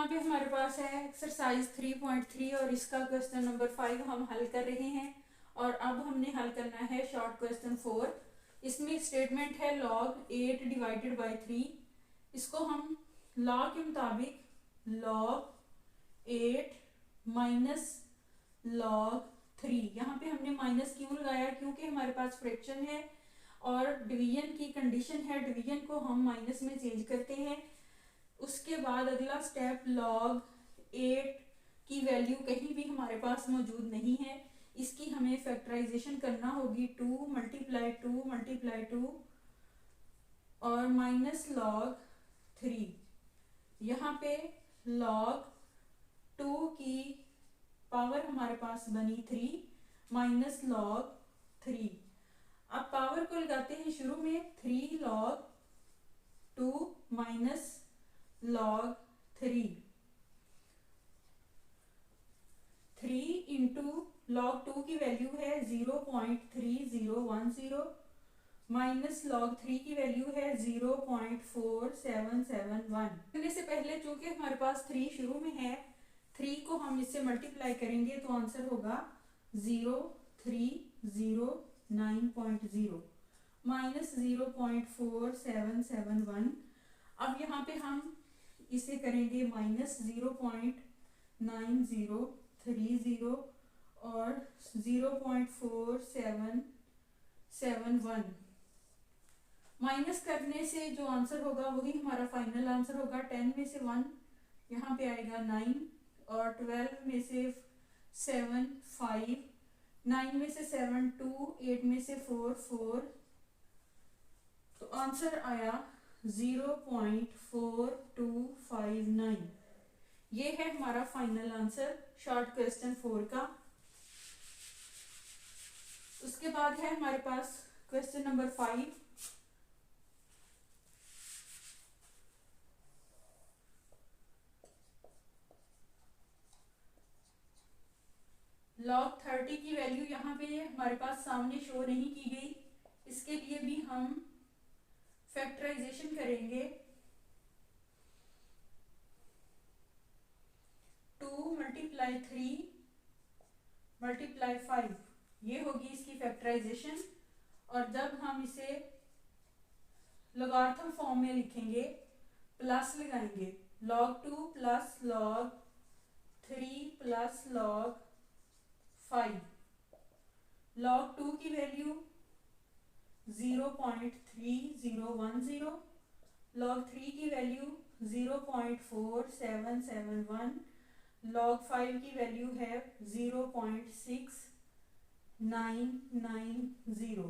यहाँ पे हमारे पास है एक्सरसाइज 3.3 और इसका क्वेश्चन नंबर 5 हम हल कर रहे हैं। और अब हमने हल करना है शॉर्ट क्वेश्चन 4। इसमें स्टेटमेंट है log 8 डिवाइडेड बाई 3। इसको हम लॉ के मुताबिक log 8 माइनस log 3, यहाँ पे हमने माइनस क्यों लगाया, क्योंकि हमारे पास फ्रैक्शन है और डिवीजन की कंडीशन है, डिवीजन को हम माइनस में चेंज करते हैं। उसके बाद अगला स्टेप log 8 की वैल्यू कहीं भी हमारे पास मौजूद नहीं है, इसकी हमें फैक्टराइजेशन करना होगी 2 मल्टीप्लाई 2 मल्टीप्लाई 2 और माइनस log 3। यहाँ पे log 2 की पावर हमारे पास बनी 3 माइनस log 3। अब पावर को लगाते हैं शुरू में 3 log 2 minus log 3 into log 2 की वैल्यू है 0.3010 माइनस log 3 की वैल्यू है 0.4771। करने से पहले चूंकि हमारे पास 3 शुरू में है, 3 को हम इससे मल्टीप्लाई करेंगे तो आंसर होगा 0309.0 माइनस 0.4771। अब यहाँ पे हम इसे करेंगे माइनस 0.9030 और 0.4771। माइनस करने से जो आंसर होगा वही हमारा फाइनल आंसर होगा। 10 में से 1 यहाँ पे आएगा 9 और 12 में से 7 5, 9 में से 7 2, 8 में से 4 4, तो आंसर आया 0.4259। ये है हमारा फाइनल आंसर शॉर्ट क्वेश्चन 4 का। उसके बाद है हमारे पास क्वेश्चन नंबर 5। log 30 की वैल्यू यहाँ पे हमारे पास सामने शो नहीं की गई, इसके लिए भी हम फैक्टराइजेशन करेंगे। 2 मल्टीप्लाई 3 मल्टीप्लाई 5, ये होगी इसकी फैक्टराइजेशन। और जब हम इसे लॉगरिथम फॉर्म में लिखेंगे, प्लस लगाएंगे log 2 plus log 3 plus log 5। log 2 की वैल्यू 0.3010, log 3 की वैल्यू 0.4771, log 5 की वैल्यू है 0.6990।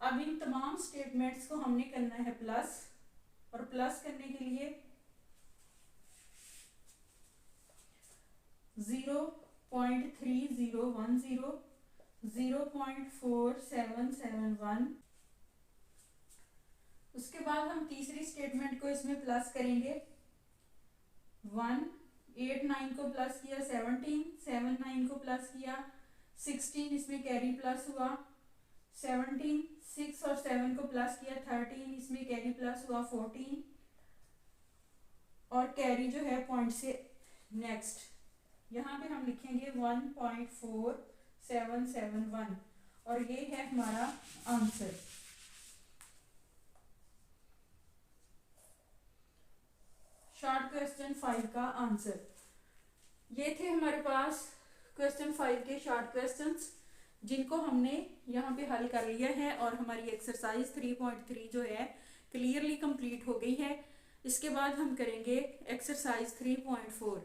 अब इन तमाम स्टेटमेंट्स को हमने करना है प्लस, और प्लस करने के लिए 0.3010, 0.4771। उसके बाद हम तीसरी स्टेटमेंट को इसमें प्लस करेंगे। 1 8 9 को प्लस किया 17, 7 9 को प्लस किया 16, इसमें कैरी प्लस हुआ 17, 6 और 7 को प्लस किया 13, इसमें कैरी प्लस हुआ 14 और कैरी जो है पॉइंट से नेक्स्ट यहाँ पे हम लिखेंगे 1.4771 और ये है हमारा आंसर। शॉर्ट क्वेश्चन 5 का आंसर। ये थे हमारे पास क्वेश्चन 5 के शॉर्ट क्वेश्चंस, जिनको हमने यहाँ पे हल कर लिया है और हमारी एक्सरसाइज 3.3 जो है क्लियरली कंप्लीट हो गई है। इसके बाद हम करेंगे एक्सरसाइज 3.4।